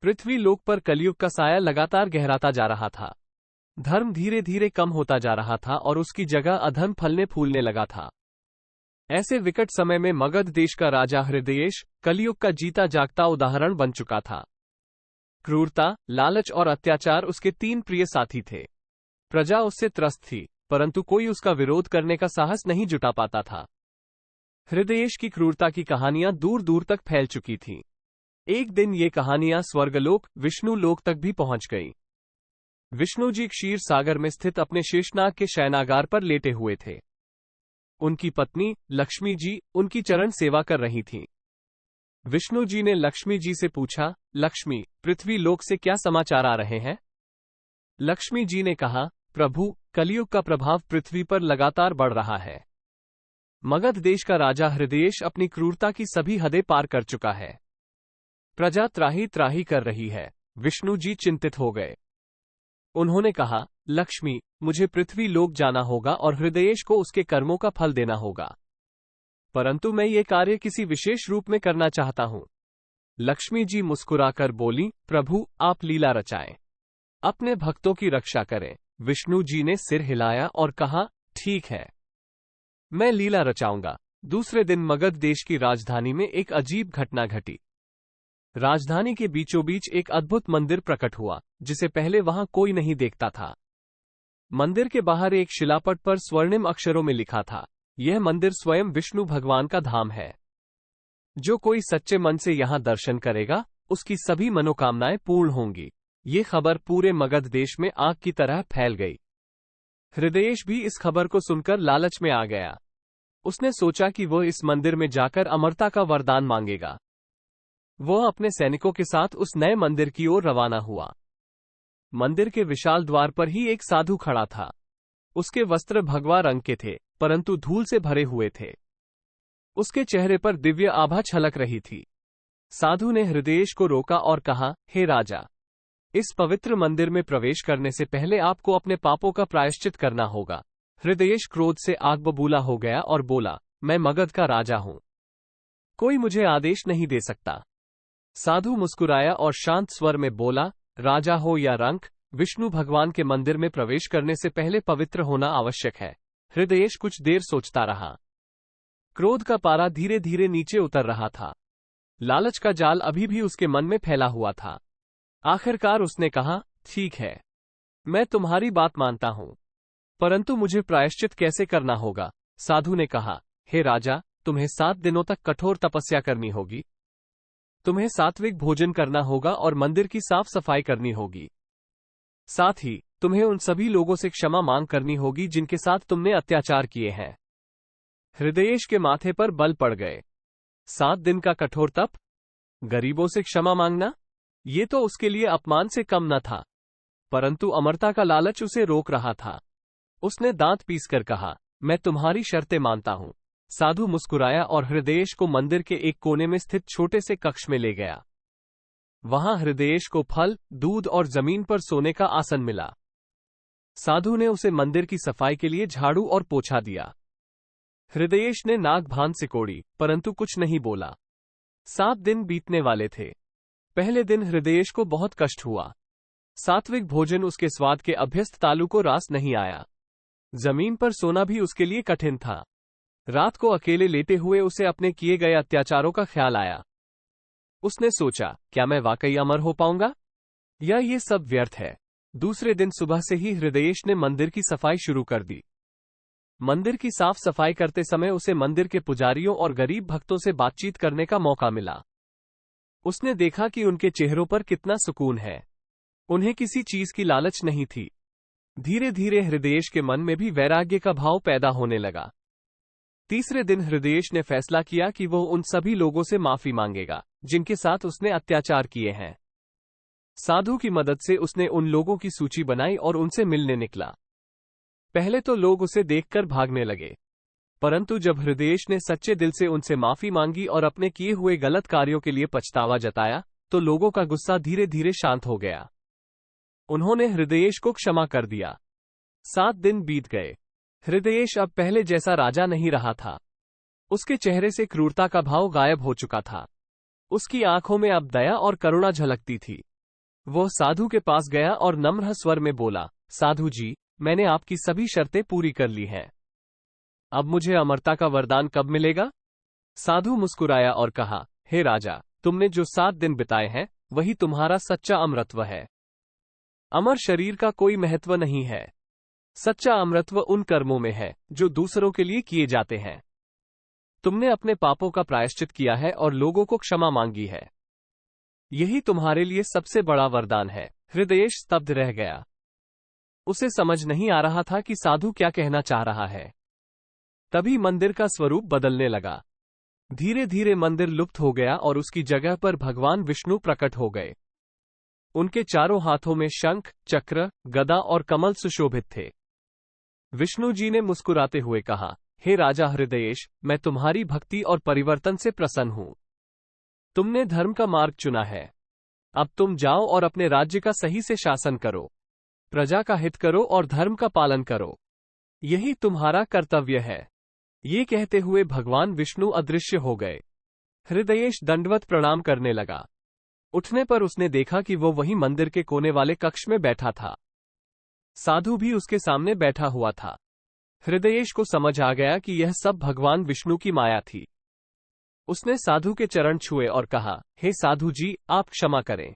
पृथ्वी लोक पर कलयुग का साया लगातार गहराता जा रहा था। धर्म धीरे धीरे कम होता जा रहा था और उसकी जगह अधर्म फलने फूलने लगा था। ऐसे विकट समय में मगध देश का राजा हृदयेश कलयुग का जीता जागता उदाहरण बन चुका था। क्रूरता, लालच और अत्याचार उसके तीन प्रिय साथी थे। प्रजा उससे त्रस्त थी, परंतु कोई उसका विरोध करने का साहस नहीं जुटा पाता था। हृदयेश की क्रूरता की कहानियां दूर दूर तक फैल चुकी थीं। एक दिन ये कहानियां स्वर्गलोक, विष्णु लोक तक भी पहुंच गईं। विष्णु जी क्षीर सागर में स्थित अपने शेषनाग के शयनागार पर लेटे हुए थे। उनकी पत्नी लक्ष्मी जी उनकी चरण सेवा कर रही थीं। विष्णु जी ने लक्ष्मी जी से पूछा, लक्ष्मी, पृथ्वी लोक से क्या समाचार आ रहे हैं? लक्ष्मी जी ने कहा, प्रभु, कलयुग का प्रभाव पृथ्वी पर लगातार बढ़ रहा है। मगध देश का राजा हृदयेश अपनी क्रूरता की सभी हदें पार कर चुका है। प्रजा त्राही त्राही कर रही है। विष्णु जी चिंतित हो गए। उन्होंने कहा, लक्ष्मी, मुझे पृथ्वी लोक जाना होगा और हृदयेश को उसके कर्मों का फल देना होगा, परंतु मैं ये कार्य किसी विशेष रूप में करना चाहता हूं। लक्ष्मी जी मुस्कुराकर बोली, प्रभु, आप लीला रचाएं, अपने भक्तों की रक्षा करें। विष्णु जी ने सिर हिलाया और कहा, ठीक है, मैं लीला रचाऊंगा। दूसरे दिन मगध देश की राजधानी में एक अजीब घटना घटी। राजधानी के बीचों बीच एक अद्भुत मंदिर प्रकट हुआ, जिसे पहले वहां कोई नहीं देखता था। मंदिर के बाहर एक शिलापट पर स्वर्णिम अक्षरों में लिखा था, यह मंदिर स्वयं विष्णु भगवान का धाम है। जो कोई सच्चे मन से यहां दर्शन करेगा, उसकी सभी मनोकामनाएं पूर्ण होंगी। ये खबर पूरे मगध देश में आग की तरह फैल गई। हृदयेश भी इस खबर को सुनकर लालच में आ गया। उसने सोचा कि वह इस मंदिर में जाकर अमरता का वरदान मांगेगा। वह अपने सैनिकों के साथ उस नए मंदिर की ओर रवाना हुआ। मंदिर के विशाल द्वार पर ही एक साधु खड़ा था। उसके वस्त्र भगवा रंग के थे, परंतु धूल से भरे हुए थे। उसके चेहरे पर दिव्य आभा छलक रही थी। साधु ने हृदयेश को रोका और कहा, हे राजा, इस पवित्र मंदिर में प्रवेश करने से पहले आपको अपने पापों का प्रायश्चित करना होगा। हृदयेश क्रोध से आग बबूला हो गया और बोला, मैं मगध का राजा हूं, कोई मुझे आदेश नहीं दे सकता। साधु मुस्कुराया और शांत स्वर में बोला, राजा हो या रंक, विष्णु भगवान के मंदिर में प्रवेश करने से पहले पवित्र होना आवश्यक है। हृदयेश कुछ देर सोचता रहा। क्रोध का पारा धीरे धीरे नीचे उतर रहा था। लालच का जाल अभी भी उसके मन में फैला हुआ था। आखिरकार उसने कहा, ठीक है, मैं तुम्हारी बात मानता हूं, परंतु मुझे प्रायश्चित कैसे करना होगा? साधु ने कहा, हे राजा, तुम्हें 7 दिनों तक कठोर तपस्या करनी होगी। तुम्हें सात्विक भोजन करना होगा और मंदिर की साफ सफाई करनी होगी। साथ ही तुम्हें उन सभी लोगों से क्षमा मांग करनी होगी जिनके साथ तुमने अत्याचार किए हैं। हृदयेश के माथे पर बल पड़ गए। 7 दिन का कठोर तप, गरीबों से क्षमा मांगना, ये तो उसके लिए अपमान से कम न था, परंतु अमरता का लालच उसे रोक रहा था। उसने दांत पीसकर कहा, मैं तुम्हारी शर्तें मानता हूं। साधु मुस्कुराया और हृदयेश को मंदिर के एक कोने में स्थित छोटे से कक्ष में ले गया। वहां हृदयेश को फल, दूध और जमीन पर सोने का आसन मिला। साधु ने उसे मंदिर की सफाई के लिए झाड़ू और पोछा दिया। हृदयेश ने नाक भान सिकोड़ी, परंतु कुछ नहीं बोला। 7 दिन बीतने वाले थे। पहले दिन हृदयेश को बहुत कष्ट हुआ। सात्विक भोजन उसके स्वाद के अभ्यस्त तालु को रास नहीं आया। जमीन पर सोना भी उसके लिए कठिन था। रात को अकेले लेटे हुए उसे अपने किए गए अत्याचारों का ख्याल आया। उसने सोचा, क्या मैं वाकई अमर हो पाऊंगा या ये सब व्यर्थ है? दूसरे दिन सुबह से ही हृदयेश ने मंदिर की सफाई शुरू कर दी। मंदिर की साफ सफाई करते समय उसे मंदिर के पुजारियों और गरीब भक्तों से बातचीत करने का मौका मिला। उसने देखा कि उनके चेहरों पर कितना सुकून है। उन्हें किसी चीज की लालच नहीं थी। धीरे धीरे हृदयेश के मन में भी वैराग्य का भाव पैदा होने लगा। तीसरे दिन हृदयेश ने फैसला किया कि वो उन सभी लोगों से माफी मांगेगा जिनके साथ उसने अत्याचार किए हैं। साधु की मदद से उसने उन लोगों की सूची बनाई और उनसे मिलने निकला। पहले तो लोग उसे देखकर भागने लगे, परंतु जब हृदयेश ने सच्चे दिल से उनसे माफी मांगी और अपने किए हुए गलत कार्यों के लिए पछतावा जताया, तो लोगों का गुस्सा धीरे धीरे शांत हो गया। उन्होंने हृदयेश को क्षमा कर दिया। 7 दिन बीत गए। हृदयेश अब पहले जैसा राजा नहीं रहा था। उसके चेहरे से क्रूरता का भाव गायब हो चुका था। उसकी आंखों में अब दया और करुणा झलकती थी। वह साधु के पास गया और नम्र स्वर में बोला, साधु जी, मैंने आपकी सभी शर्तें पूरी कर ली हैं। अब मुझे अमरता का वरदान कब मिलेगा? साधु मुस्कुराया और कहा, हे राजा, तुमने जो 7 दिन बिताए हैं वही तुम्हारा सच्चा अमरत्व है। अमर शरीर का कोई महत्व नहीं है। सच्चा अमरत्व उन कर्मों में है जो दूसरों के लिए किए जाते हैं। तुमने अपने पापों का प्रायश्चित किया है और लोगों को क्षमा मांगी है। यही तुम्हारे लिए सबसे बड़ा वरदान है। हृदयेश स्तब्ध रह गया। उसे समझ नहीं आ रहा था कि साधु क्या कहना चाह रहा है। तभी मंदिर का स्वरूप बदलने लगा। धीरे धीरे मंदिर लुप्त हो गया और उसकी जगह पर भगवान विष्णु प्रकट हो गए। उनके चारों हाथों में शंख, चक्र, गदा और कमल सुशोभित थे। विष्णु जी ने मुस्कुराते हुए कहा, हे राजा हृदयेश, मैं तुम्हारी भक्ति और परिवर्तन से प्रसन्न हूं। तुमने धर्म का मार्ग चुना है। अब तुम जाओ और अपने राज्य का सही से शासन करो। प्रजा का हित करो और धर्म का पालन करो। यही तुम्हारा कर्तव्य है। ये कहते हुए भगवान विष्णु अदृश्य हो गए। हृदयेश दंडवत प्रणाम करने लगा। उठने पर उसने देखा कि वो वही मंदिर के कोने वाले कक्ष में बैठा था। साधु भी उसके सामने बैठा हुआ था। हृदयेश को समझ आ गया कि यह सब भगवान विष्णु की माया थी। उसने साधु के चरण छुए और कहा, हे साधु जी, आप क्षमा करें।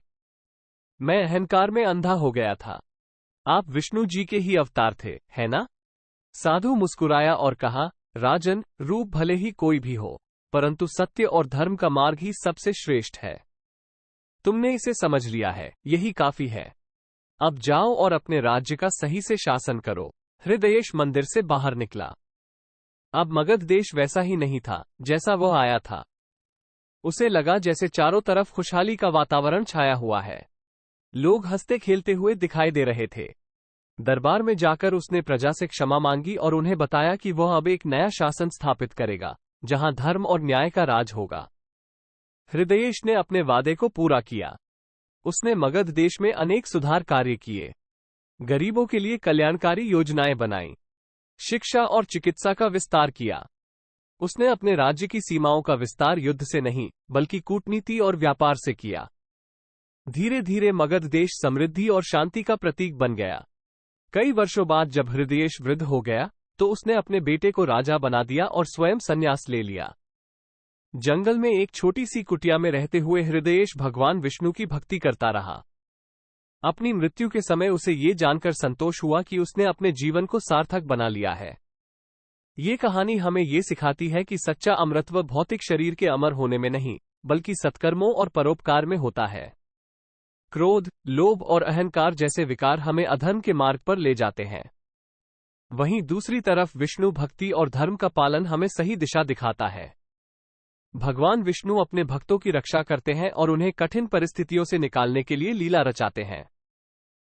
मैं अहंकार में अंधा हो गया था। आप विष्णु जी के ही अवतार थे, है ना? साधु मुस्कुराया और कहा, राजन, रूप भले ही कोई भी हो, परंतु सत्य और धर्म का मार्ग ही सबसे श्रेष्ठ है। तुमने इसे समझ लिया है, यही काफी है। अब जाओ और अपने राज्य का सही से शासन करो। हृदयेश मंदिर से बाहर निकला। अब मगध देश वैसा ही नहीं था जैसा वह आया था। उसे लगा जैसे चारों तरफ खुशहाली का वातावरण छाया हुआ है। लोग हंसते खेलते हुए दिखाई दे रहे थे। दरबार में जाकर उसने प्रजा से क्षमा मांगी और उन्हें बताया कि वह अब एक नया शासन स्थापित करेगा, जहां धर्म और न्याय का राज होगा। हृदयेश ने अपने वादे को पूरा किया। उसने मगध देश में अनेक सुधार कार्य किए। गरीबों के लिए कल्याणकारी योजनाएं बनाई। शिक्षा और चिकित्सा का विस्तार किया। उसने अपने राज्य की सीमाओं का विस्तार युद्ध से नहीं, बल्कि कूटनीति और व्यापार से किया। धीरे धीरे मगध देश समृद्धि और शांति का प्रतीक बन गया। कई वर्षों बाद जब हृदयेश वृद्ध हो गया, तो उसने अपने बेटे को राजा बना दिया और स्वयं संन्यास ले लिया। जंगल में एक छोटी सी कुटिया में रहते हुए हृदयेश भगवान विष्णु की भक्ति करता रहा। अपनी मृत्यु के समय उसे ये जानकर संतोष हुआ कि उसने अपने जीवन को सार्थक बना लिया है। ये कहानी हमें ये सिखाती है कि सच्चा अमरत्व भौतिक शरीर के अमर होने में नहीं, बल्कि सत्कर्मों और परोपकार में होता है। क्रोध, लोभ और अहंकार जैसे विकार हमें अधर्म के मार्ग पर ले जाते हैं। वहीं दूसरी तरफ विष्णु भक्ति और धर्म का पालन हमें सही दिशा दिखाता है। भगवान विष्णु अपने भक्तों की रक्षा करते हैं और उन्हें कठिन परिस्थितियों से निकालने के लिए लीला रचाते हैं।